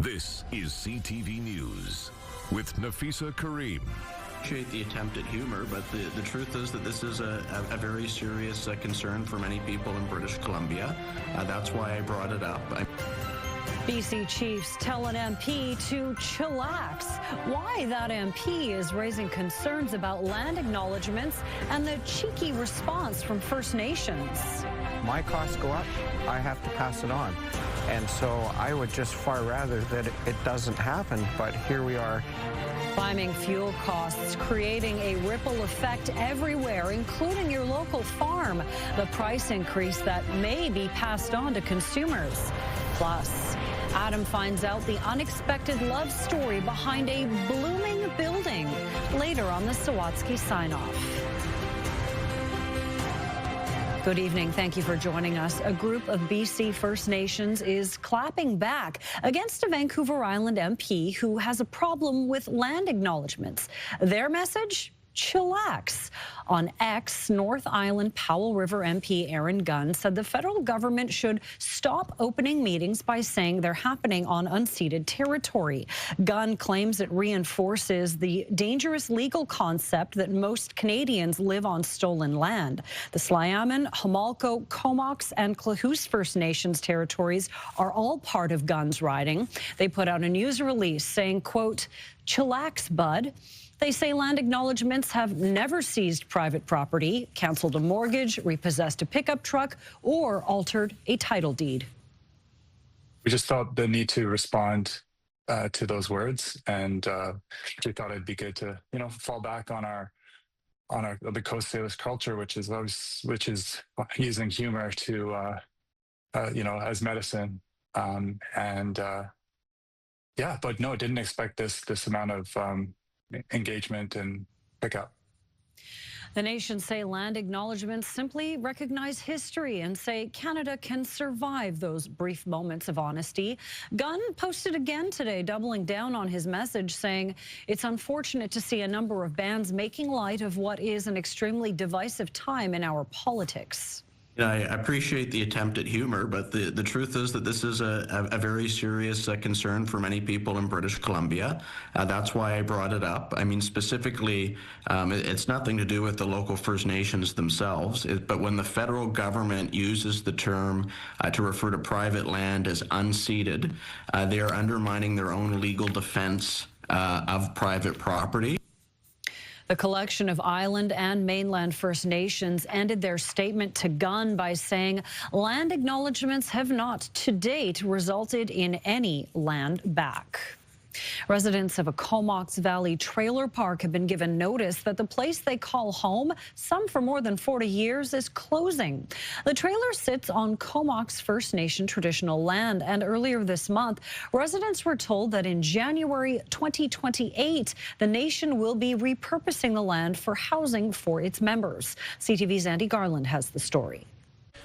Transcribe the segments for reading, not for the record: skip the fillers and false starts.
This is CTV News with Nafisa Kareem. Appreciate the attempt at humor, but the truth is that this is a very serious concern for many people in British Columbia. That's why I brought it up. BC chiefs tell an MP to chillax. Why that MP is raising concerns about land acknowledgements and the cheeky response from First Nations. My costs go up, I have to pass it on. And so I would just far rather that it doesn't happen, but here we are. Climbing fuel costs, creating a ripple effect everywhere, including your local farm. The price increase that may be passed on to consumers. Plus, Adam finds out the unexpected love story behind a blooming building. Later on the Sawatsky sign-off. Good evening. Thank you for joining us. A group of BC First Nations is clapping back against a Vancouver Island MP who has a problem with land acknowledgements. Their message? Chillax. On X, North Island-Powell River MP Gunn said the federal government should stop opening meetings by saying they're happening on unceded territory. Gunn claims it reinforces the dangerous legal concept that most Canadians live on stolen land. The Tla'amin, Homalco, Comox, and Klahoose First Nations territories are all part of Gunn's riding. They put out a news release saying, quote, "Chillax, bud." They say land acknowledgements have never seized private property, canceled a mortgage, repossessed a pickup truck, or altered a title deed. We just felt the need to respond to those words, and we thought it'd be good to, fall back on the Coast Salish culture, which is using humor to, as medicine, but no, didn't expect this amount of engagement and pickup. The nations say land acknowledgements simply recognize history and say Canada can survive those brief moments of honesty. Gunn posted again today, doubling down on his message, saying it's unfortunate to see a number of bands making light of what is an extremely divisive time in our politics. I appreciate the attempt at humor, but the truth is that this is a very serious concern for many people in British Columbia. That's why I brought it up. I mean, specifically, it's nothing to do with the local First Nations themselves, but when the federal government uses the term to refer to private land as unceded, they are undermining their own legal defense of private property. The collection of Island and Mainland First Nations ended their statement to Gunn by saying land acknowledgements have not to date resulted in any land back. Residents of a Comox Valley trailer park have been given notice that the place they call home, some for more than 40 years, is closing. The trailer sits on Comox First Nation traditional land, and earlier this month, residents were told that in January 2028, the nation will be repurposing the land for housing for its members. CTV's Andy Garland has the story.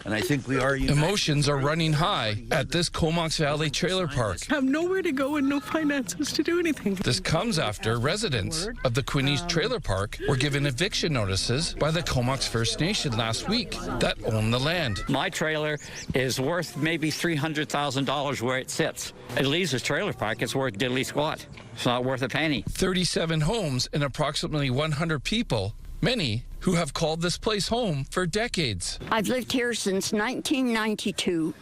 And I think we are united. Emotions are running high at this Comox Valley trailer park. I have nowhere to go and no finances to do anything. This comes after residents of the Quinnies trailer park were given eviction notices by the Comox First Nation last week that own the land. My trailer is worth maybe $300,000 where it sits. It leaves the trailer park, it's worth diddly squat. It's not worth a penny. 37 homes and approximately 100 people, many who have called this place home for decades. I've lived here since 1992.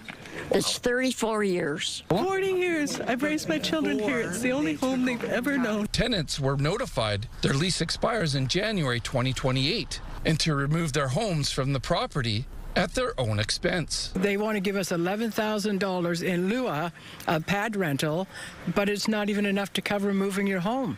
It's 34 years. 40 years. I've raised my children here. It's the only home they've ever known. Tenants were notified their lease expires in January 2028 and to remove their homes from the property at their own expense. They want to give us $11,000 in lieu of pad rental, but it's not even enough to cover moving your home.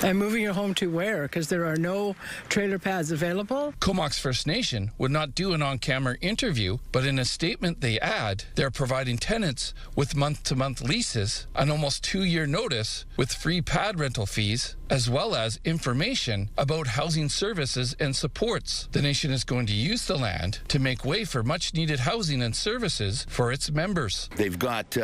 And moving your home to where? Because there are no trailer pads available. Comox First Nation would not do an on-camera interview, but in a statement they add, they're providing tenants with month-to-month leases, an almost 2-year notice with free pad rental fees, as well as information about housing services and supports. The nation is going to use the land to make way for much-needed housing and services for its members. They've got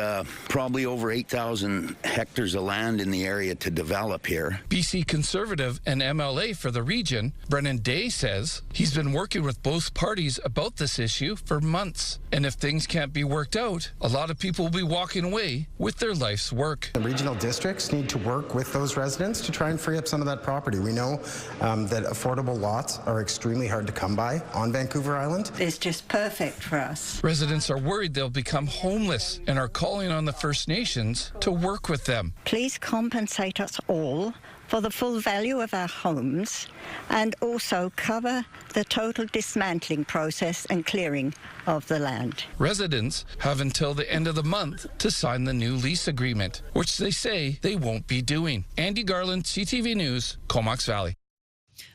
probably over 8,000 hectares of land in the area to develop here. BC Conservative and MLA for the region, Brennan Day, says he's been working with both parties about this issue for months. And if things can't be worked out, a lot of people will be walking away with their life's work. The regional districts need to work with those residents to try and free up some of that property. We know that affordable lots are extremely hard to come by on Vancouver Island. It's just perfect for us. Residents are worried they'll become homeless and are calling on the First Nations to work with them. Please compensate us all for the full value of our homes and also cover the total dismantling process and clearing of the land. Residents have until the end of the month to sign the new lease agreement, which they say they won't be doing. Andy Garland, CTV News, Comox Valley.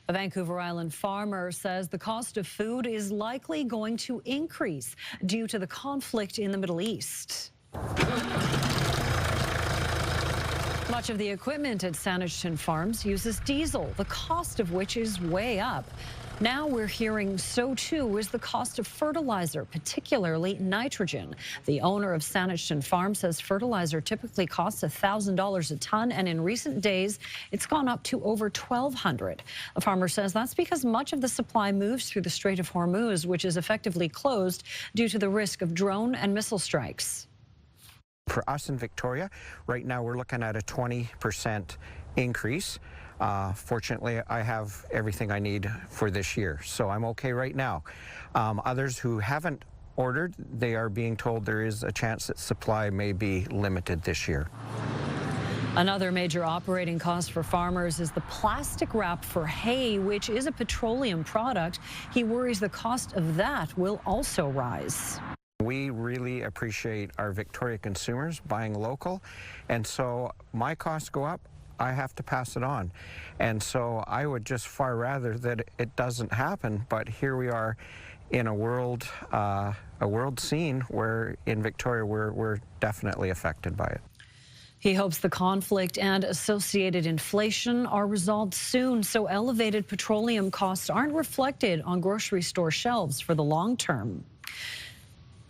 A Vancouver Island farmer says the cost of food is likely going to increase due to the conflict in the Middle East. Much of the equipment at Saanich Farms uses diesel, the cost of which is way up. Now we're hearing so too is the cost of fertilizer, particularly nitrogen. The owner of Saanich Farms says fertilizer typically costs $1,000 a ton, and in recent days it's gone up to over $1,200. The farmer says that's because much of the supply moves through the Strait of Hormuz, which is effectively closed due to the risk of drone and missile strikes. For us in Victoria, right now we're looking at a 20% increase. Fortunately, I have everything I need for this year, so I'm okay right now. Others who haven't ordered, they are being told there is a chance that supply may be limited this year. Another major operating cost for farmers is the plastic wrap for hay, which is a petroleum product. He worries the cost of that will also rise. We really appreciate our Victoria consumers buying local, and so my costs go up, I have to pass it on. And so I would just far rather that it doesn't happen, but here we are in a world scene where in Victoria we're definitely affected by it. He hopes the conflict and associated inflation are resolved soon so elevated petroleum costs aren't reflected on grocery store shelves for the long term.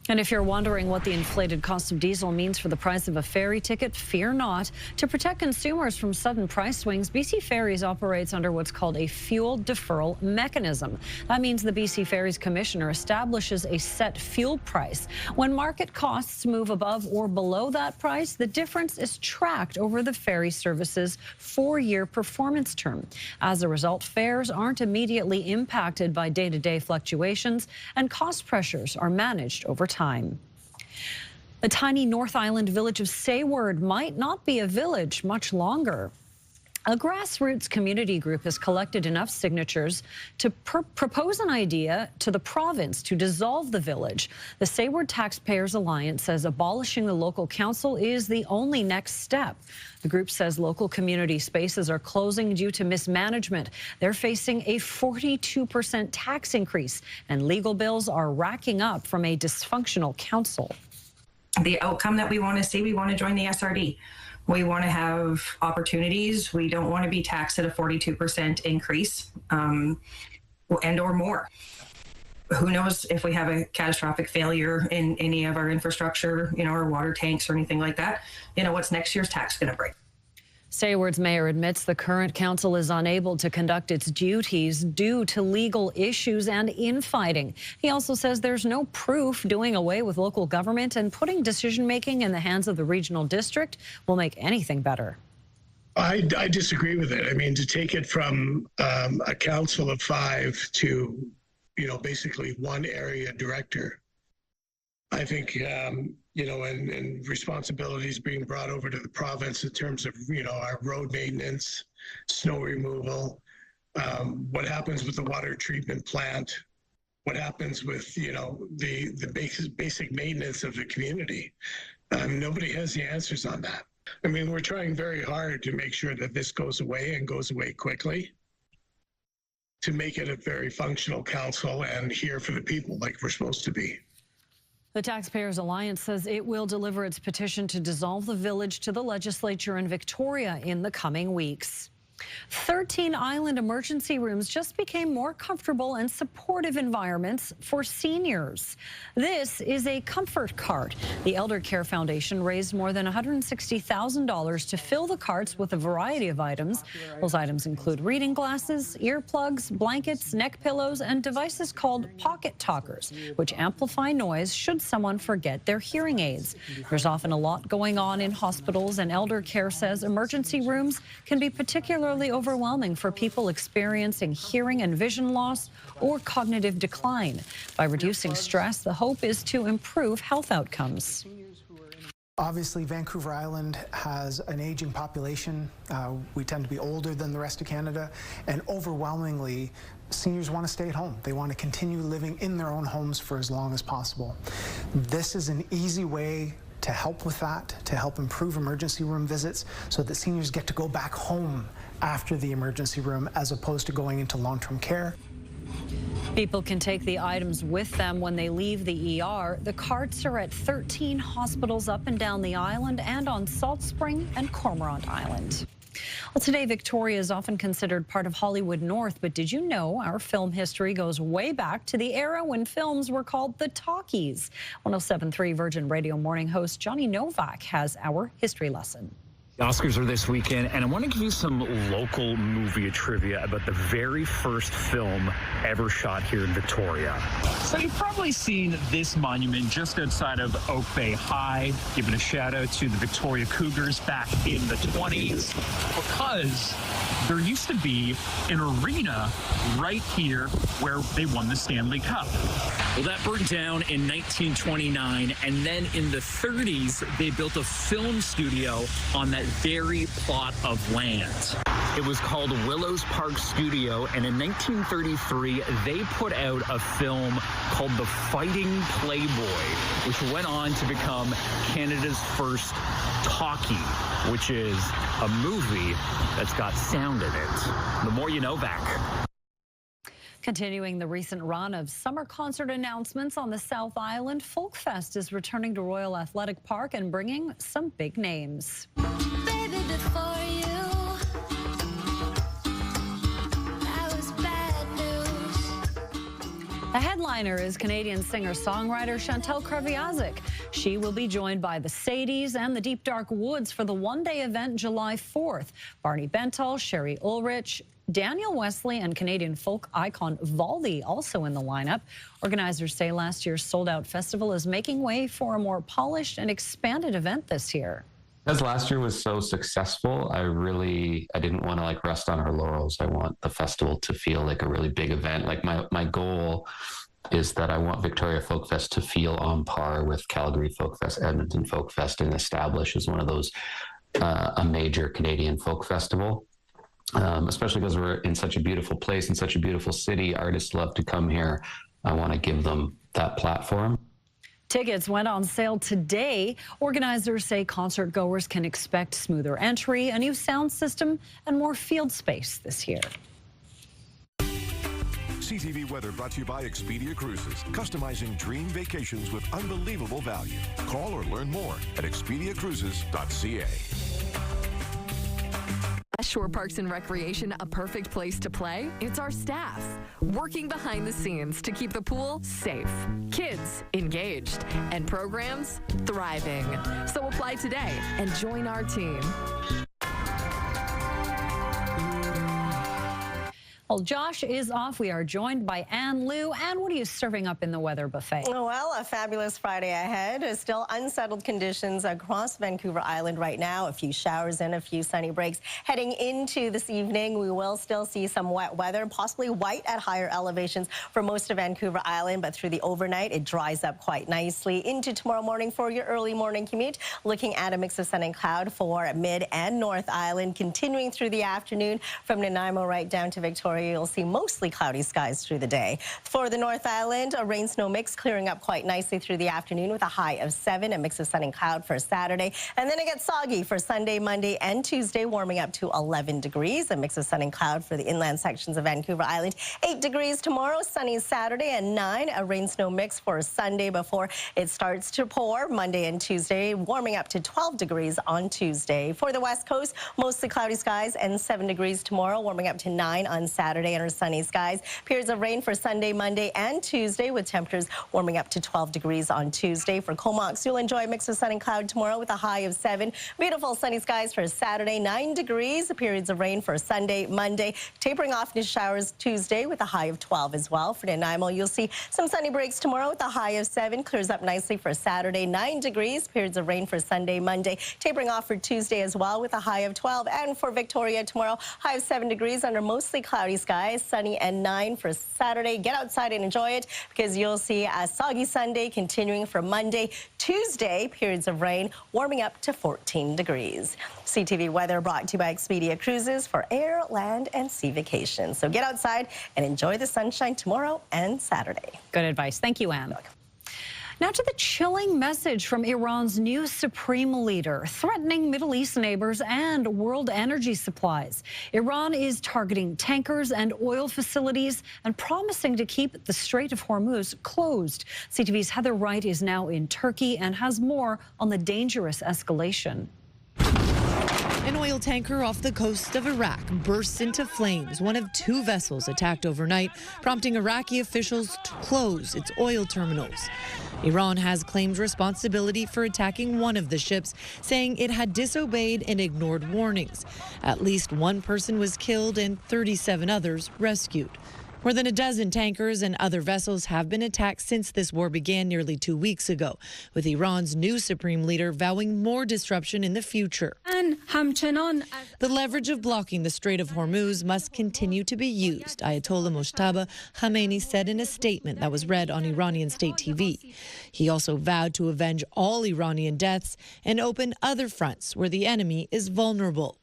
And if you're wondering what the inflated cost of diesel means for the price of a ferry ticket, fear not. To protect consumers from sudden price swings, BC Ferries operates under what's called a fuel deferral mechanism. That means the BC Ferries Commissioner establishes a set fuel price. When market costs move above or below that price, the difference is tracked over the ferry service's 4-year performance term. As a result, fares aren't immediately impacted by day-to-day fluctuations, and cost pressures are managed over time. The tiny North Island village of Seward might not be a village much longer. A grassroots community group has collected enough signatures to propose an idea to the province to dissolve the village. The Seward Taxpayers Alliance says abolishing the local council is the only next step. The group says local community spaces are closing due to mismanagement. They're facing a 42% tax increase, and legal bills are racking up from a dysfunctional council. The outcome that we want to see, we want to join the SRD. We want to have opportunities. We don't want to be taxed at a 42% increase and or more. Who knows if we have a catastrophic failure in any of our infrastructure, our water tanks or anything like that, what's next year's tax going to bring? Seward's mayor admits the current council is unable to conduct its duties due to legal issues and infighting. He also says there's no proof doing away with local government and putting decision-making in the hands of the regional district will make anything better. I disagree with it. I mean, to take it from a council of 5 to, basically one area director, I think, and responsibilities being brought over to the province in terms of, our road maintenance, snow removal, what happens with the water treatment plant, what happens with, the basic maintenance of the community. Nobody has the answers on that. I mean, we're trying very hard to make sure that this goes away and goes away quickly, to make it a very functional council and here for the people like we're supposed to be. The Taxpayers Alliance says it will deliver its petition to dissolve the village to the legislature in Victoria in the coming weeks. 13 island emergency rooms just became more comfortable and supportive environments for seniors. This is a comfort cart. The Elder Care Foundation raised more than $160,000 to fill the carts with a variety of items. Those items include reading glasses, earplugs, blankets, neck pillows, and devices called pocket talkers, which amplify noise should someone forget their hearing aids. There's often a lot going on in hospitals, and Elder Care says emergency rooms can be particularly overwhelming for people experiencing hearing and vision loss or cognitive decline. By reducing stress, the hope is to improve health outcomes. Obviously, Vancouver Island has an aging population. We tend to be older than the rest of Canada, and overwhelmingly, seniors want to stay at home. They want to continue living in their own homes for as long as possible. This is an easy way to help with that, to help improve emergency room visits so that seniors get to go back home after the emergency room as opposed to going into long-term care. People can take the items with them when they leave the ER. The carts are at 13 hospitals up and down the island and on Salt Spring and Cormorant Island. Well, today, Victoria is often considered part of Hollywood North, but did you know our film history goes way back to the era when films were called the talkies? 107.3 Virgin Radio morning host Johnny Novak has our history lesson. The Oscars are this weekend, and I want to give you some local movie trivia about the very first film ever shot here in Victoria. So you've probably seen this monument just outside of Oak Bay High, giving a shout out to the Victoria Cougars back in the 20s, because there used to be an arena right here where they won the Stanley Cup. Well, that burned down in 1929, and then in the 30s, they built a film studio on that very plot of land. It was called Willows Park Studio, and in 1933, they put out a film called The Fighting Playboy, which went on to become Canada's first talkie, which is a movie that's got sound in it. The more you know, back. Continuing the recent run of summer concert announcements on the South Island, Folkfest is returning to Royal Athletic Park and bringing some big names. Baby, before you, that was bad news. The headliner is Canadian singer-songwriter Chantal Kreviazuk. She will be joined by the Sadies and the Deep Dark Woods for the one-day event July 4th. Barney Bentall, Sherry Ulrich, Daniel Wesley, and Canadian folk icon Valdi also in the lineup. Organizers say last year's sold-out festival is making way for a more polished and expanded event this year. Because last year was so successful, I didn't want to rest on our laurels. I want the festival to feel like a really big event. Like my goal is that I want Victoria Folkfest to feel on par with Calgary Folkfest, Edmonton Folkfest, and establish as one of those a major Canadian folk festival. Especially because we're in such a beautiful place, in such a beautiful city. Artists love to come here. I want to give them that platform. Tickets went on sale today. Organizers say concert goers can expect smoother entry, a new sound system, and more field space this year. CTV weather brought to you by Expedia Cruises, customizing dream vacations with unbelievable value. Call or learn more at expediacruises.ca. Shore Parks and Recreation a perfect place to play? It's our staff, working behind the scenes to keep the pool safe, kids engaged, and programs thriving. So apply today and join our team. Well, Josh is off. We are joined by Ann Lou. Ann, what are you serving up in the weather buffet? Well, a fabulous Friday ahead. Still unsettled conditions across Vancouver Island right now. A few showers and a few sunny breaks. Heading into this evening, we will still see some wet weather, possibly white at higher elevations for most of Vancouver Island. But through the overnight, it dries up quite nicely. Into tomorrow morning for your early morning commute, looking at a mix of sun and cloud for Mid and North Island. Continuing through the afternoon from Nanaimo right down to Victoria Victoria, you'll see mostly cloudy skies through the day. For the North Island, a rain-snow mix clearing up quite nicely through the afternoon with a high of 7, a mix of sun and cloud for Saturday. And then it gets soggy for Sunday, Monday, and Tuesday, warming up to 11 degrees, a mix of sun and cloud for the inland sections of Vancouver Island. 8 degrees tomorrow, sunny Saturday, and 9, a rain-snow mix for Sunday before it starts to pour. Monday and Tuesday, warming up to 12 degrees on Tuesday. For the West Coast, mostly cloudy skies and 7 degrees tomorrow, warming up to 9 on Saturday under sunny skies. Periods of rain for Sunday, Monday, and Tuesday, with temperatures warming up to 12 degrees on Tuesday. For Comox, you'll enjoy a mix of sun and cloud tomorrow with a high of 7. Beautiful sunny skies for Saturday, 9 degrees. Periods of rain for Sunday, Monday, tapering off into showers Tuesday with a high of 12 as well. For Nanaimo, you'll see some sunny breaks tomorrow with a high of 7. Clears up nicely for Saturday, 9 degrees. Periods of rain for Sunday, Monday, tapering off for Tuesday as well with a high of 12. And for Victoria tomorrow, high of 7 degrees under mostly cloudy skies, sunny, and 9 for Saturday. Get outside and enjoy it, because you'll see a soggy Sunday continuing for Monday. Tuesday, periods of rain, warming up to 14 degrees. CTV weather brought to you by Expedia Cruises for air, land, and sea vacations. So get outside and enjoy the sunshine tomorrow and Saturday. Good advice. Thank you, Anne. Now to the chilling message from Iran's new supreme leader, threatening Middle East neighbors and world energy supplies. Iran is targeting tankers and oil facilities and promising to keep the Strait of Hormuz closed. CTV's Heather Wright is now in Turkey and has more on the dangerous escalation. An oil tanker off the coast of Iraq bursts into flames, one of 2 vessels attacked overnight, prompting Iraqi officials to close its oil terminals. Iran has claimed responsibility for attacking one of the ships, saying it had disobeyed and ignored warnings. At least 1 person was killed and 37 others rescued. More than a dozen tankers and other vessels have been attacked since this war began nearly 2 weeks ago, with Iran's new supreme leader vowing more disruption in the future. The leverage of blocking the Strait of Hormuz must continue to be used, Ayatollah Mojtaba Khamenei said in a statement that was read on Iranian state TV. He also vowed to avenge all Iranian deaths and open other fronts where the enemy is vulnerable.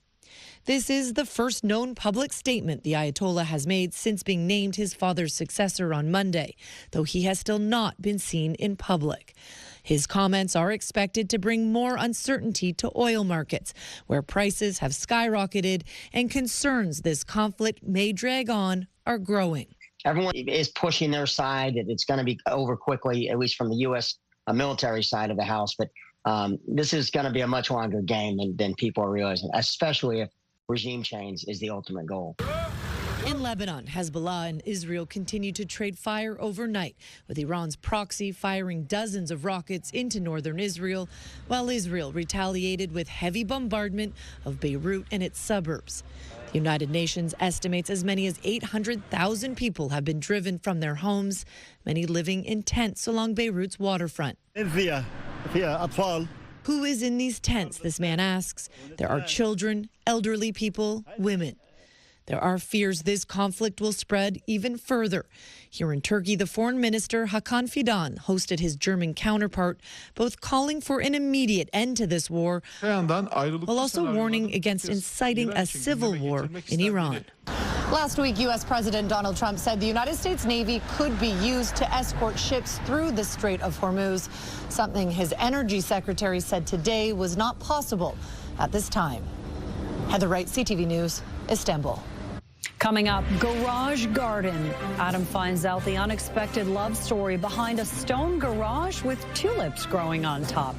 This is the first known public statement the Ayatollah has made since being named his father's successor on Monday, though he has still not been seen in public. His comments are expected to bring more uncertainty to oil markets, where prices have skyrocketed and concerns this conflict may drag on are growing. Everyone is pushing their side that it's going to be over quickly, at least from the U.S. Military side of the house. But this is going to be a much longer game than people are realizing, especially if regime change is the ultimate goal. In Lebanon, Hezbollah and Israel continue to trade fire overnight, with Iran's proxy firing dozens of rockets into northern Israel, while Israel retaliated with heavy bombardment of Beirut and its suburbs. The United Nations estimates as many as 800,000 people have been driven from their homes, many living in tents along Beirut's waterfront. Who is in these tents, this man asks. There are children, elderly people, women. There are fears this conflict will spread even further. Here in Turkey, the foreign minister Hakan Fidan hosted his German counterpart, both calling for an immediate end to this war, while also warning against inciting a civil war in Iran. Last week, U.S. President Donald Trump said the United States Navy could be used to escort ships through the Strait of Hormuz, something his energy secretary said today was not possible at this time. Heather Wright, CTV News, Istanbul. Coming up, garage garden. Adam finds out the unexpected love story behind a stone garage with tulips growing on top.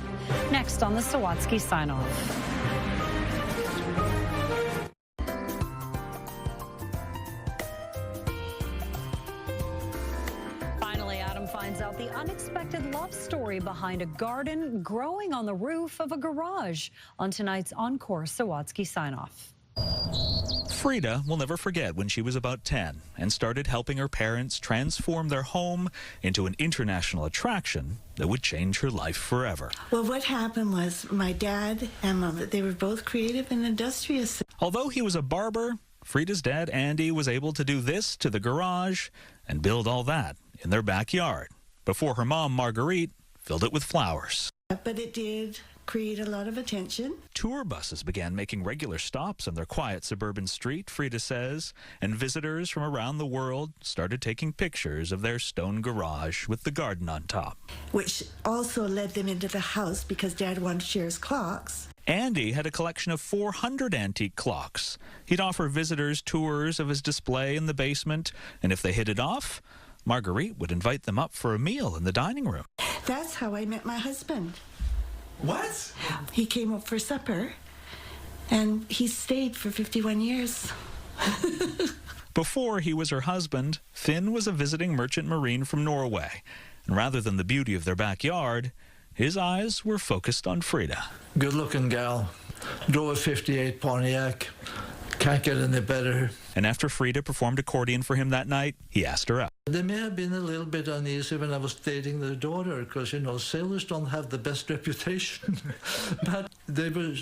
Next on the Sawatsky sign-off. Finds out the unexpected love story behind a garden growing on the roof of a garage on tonight's Encore Sawatsky sign-off. Frida will never forget when she was about 10 and started helping her parents transform their home into an international attraction that would change her life forever. Well, what happened was my dad and mom, they were both creative and industrious. Although he was a barber, Frida's dad, Andy, was able to do this to the garage and build all that in their backyard before her mom, Marguerite, filled it with flowers. But it did create a lot of attention. Tour buses began making regular stops on their quiet suburban street, Frida says, and visitors from around the world started taking pictures of their stone garage with the garden on top. Which also led them into the house because Dad wanted to share his clocks. Andy had a collection of 400 antique clocks. He'd offer visitors tours of his display in the basement, and if they hit it off, Marguerite would invite them up for a meal in the dining room. That's how I met my husband. What? He came up for supper, and he stayed for 51 years. Before he was her husband, Finn was a visiting merchant marine from Norway, and rather than the beauty of their backyard, his eyes were focused on Frida. Good-looking gal. Drove a 58 Pontiac. Can't get any better. And after Frida performed accordion for him that night, he asked her out. They may have been a little bit uneasy when I was dating their daughter, because, you know, sailors don't have the best reputation. But they were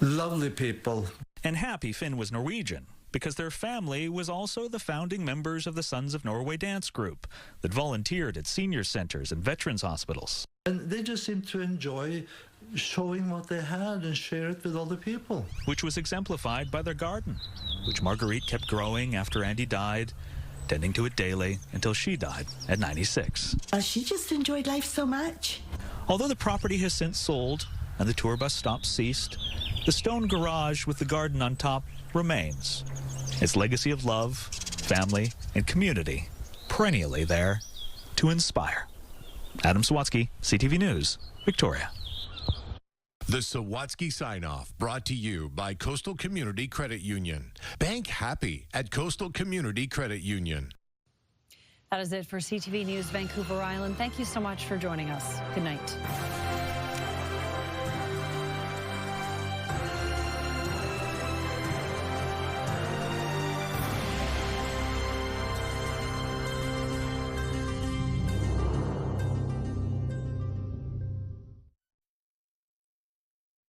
lovely people. And happy Finn was Norwegian, because their family was also the founding members of the Sons of Norway dance group that volunteered at senior centers and veterans hospitals. And they just seemed to enjoy showing what they had and share it with other people. Which was exemplified by their garden, which Marguerite kept growing after Andy died, tending to it daily until she died at 96. She just enjoyed life so much. Although the property has since sold and the tour bus stops ceased, the stone garage with the garden on top remains. Its legacy of love, family, and community perennially there to inspire. Adam Sawatsky, CTV News, Victoria. The Sawatsky Sign-Off, brought to you by Coastal Community Credit Union. Bank happy at Coastal Community Credit Union. That is it for CTV News Vancouver Island. Thank you so much for joining us. Good night.